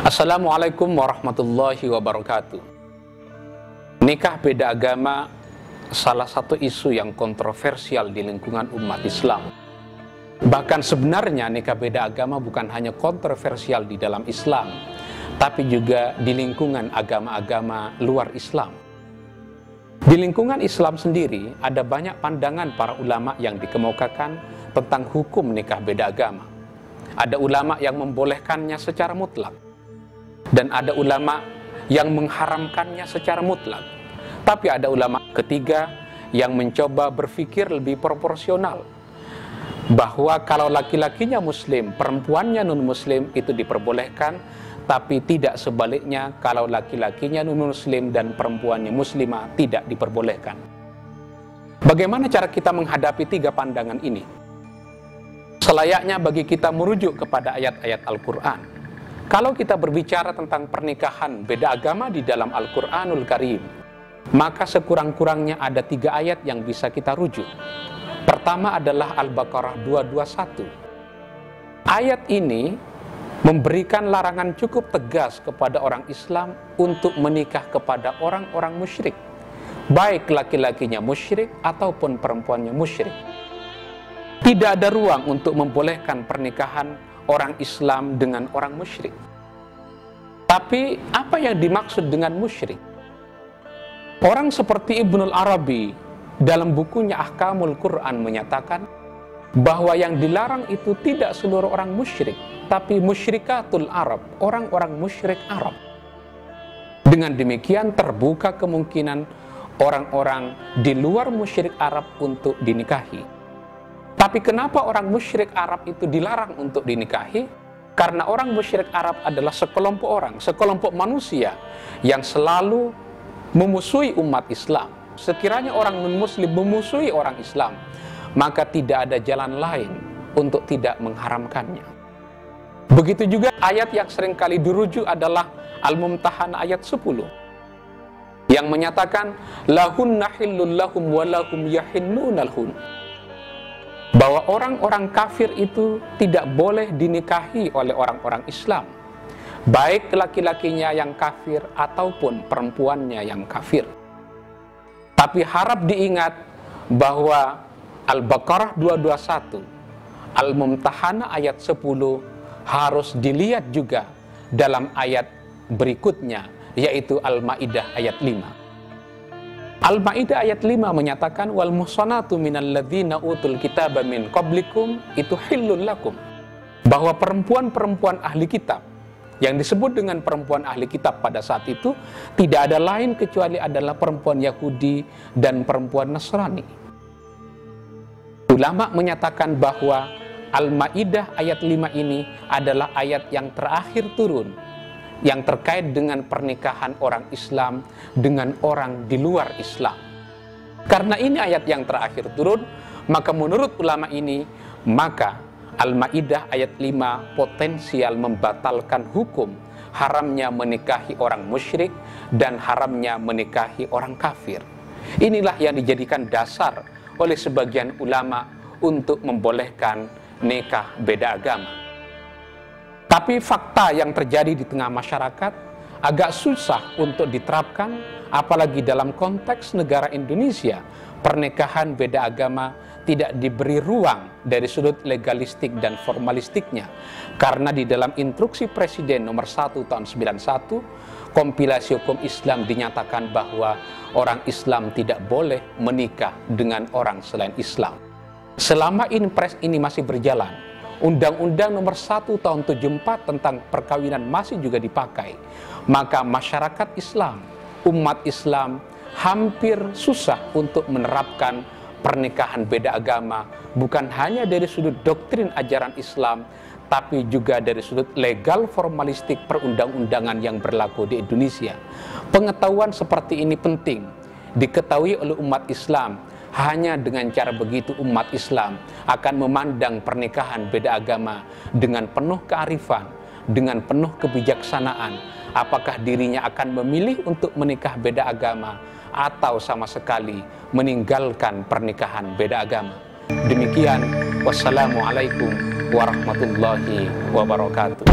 Assalamualaikum warahmatullahi wabarakatuh. Nikah beda agama salah satu isu yang kontroversial di lingkungan umat Islam. Bahkan sebenarnya nikah beda agama bukan hanya kontroversial di dalam Islam, tapi juga di lingkungan agama-agama luar Islam. Di lingkungan Islam sendiri ada banyak pandangan para ulama yang dikemukakan tentang hukum nikah beda agama. Ada ulama yang membolehkannya secara mutlak, dan ada ulama yang mengharamkannya secara mutlak. Tapi ada ulama ketiga yang mencoba berpikir lebih proporsional, bahwa kalau laki-lakinya muslim, perempuannya non-muslim itu diperbolehkan, tapi tidak sebaliknya kalau laki-lakinya non-muslim dan perempuannya muslimah tidak diperbolehkan. Bagaimana cara kita menghadapi tiga pandangan ini? Selayaknya bagi kita merujuk kepada ayat-ayat Al-Quran. Kalau kita berbicara tentang pernikahan beda agama di dalam Al-Quranul Karim, maka sekurang-kurangnya ada tiga ayat yang bisa kita rujuk. Pertama adalah Al-Baqarah 221. Ayat ini memberikan larangan cukup tegas kepada orang Islam untuk menikah kepada orang-orang musyrik, baik laki-lakinya musyrik ataupun perempuannya musyrik. Tidak ada ruang untuk membolehkan pernikahan orang Islam dengan orang musyrik. Tapi apa yang dimaksud dengan musyrik? Orang seperti Ibnul Arabi dalam bukunya Ahkamul Quran menyatakan bahwa yang dilarang itu tidak seluruh orang musyrik, tapi musyrikatul Arab, orang-orang musyrik Arab. Dengan demikian terbuka kemungkinan orang-orang di luar musyrik Arab untuk dinikahi. Tapi kenapa orang musyrik Arab itu dilarang untuk dinikahi? Karena orang musyrik Arab adalah sekelompok orang, sekelompok manusia yang selalu memusuhi umat Islam. Sekiranya orang non-muslim memusuhi orang Islam, maka tidak ada jalan lain untuk tidak mengharamkannya. Begitu juga ayat yang seringkali dirujuk adalah Al-Mumtahanah ayat 10 yang menyatakan lahunna hillul lahum wa lahum yahinnuna lahun, bahwa orang-orang kafir itu tidak boleh dinikahi oleh orang-orang Islam, baik laki-lakinya yang kafir ataupun perempuannya yang kafir. Tapi harap diingat bahwa Al-Baqarah 221, Al-Mumtahanah ayat 10 harus dilihat juga dalam ayat berikutnya, yaitu Al-Maidah ayat 5. Al-Maidah ayat 5 menyatakan wal muhsanatu minal ladzina utul kitaba min qablikum itu hillul lakum, bahwa perempuan-perempuan ahli kitab yang disebut dengan perempuan ahli kitab pada saat itu tidak ada lain kecuali adalah perempuan Yahudi dan perempuan Nasrani. Ulama menyatakan bahwa Al-Maidah ayat 5 ini adalah ayat yang terakhir turun yang terkait dengan pernikahan orang Islam dengan orang di luar Islam. Karena ini ayat yang terakhir turun, maka menurut ulama ini, maka Al-Maidah ayat 5 potensial membatalkan hukum haramnya menikahi orang musyrik dan haramnya menikahi orang kafir. Inilah yang dijadikan dasar oleh sebagian ulama untuk membolehkan nikah beda agama. Tapi fakta yang terjadi di tengah masyarakat agak susah untuk diterapkan, apalagi dalam konteks negara Indonesia. Pernikahan beda agama tidak diberi ruang dari sudut legalistik dan formalistiknya, karena di dalam instruksi Presiden nomor 1 tahun 91 kompilasi hukum Islam dinyatakan bahwa orang Islam tidak boleh menikah dengan orang selain Islam. Selama impres ini masih berjalan, Undang-Undang nomor 1 tahun 74 tentang perkawinan masih juga dipakai, maka masyarakat Islam, umat Islam hampir susah untuk menerapkan pernikahan beda agama, bukan hanya dari sudut doktrin ajaran Islam, tapi juga dari sudut legal formalistik perundang-undangan yang berlaku di Indonesia. Pengetahuan seperti ini penting diketahui oleh umat Islam. Hanya dengan cara begitu umat Islam akan memandang pernikahan beda agama dengan penuh kearifan, dengan penuh kebijaksanaan. Apakah dirinya akan memilih untuk menikah beda agama atau sama sekali meninggalkan pernikahan beda agama. Demikian, wassalamualaikum warahmatullahi wabarakatuh.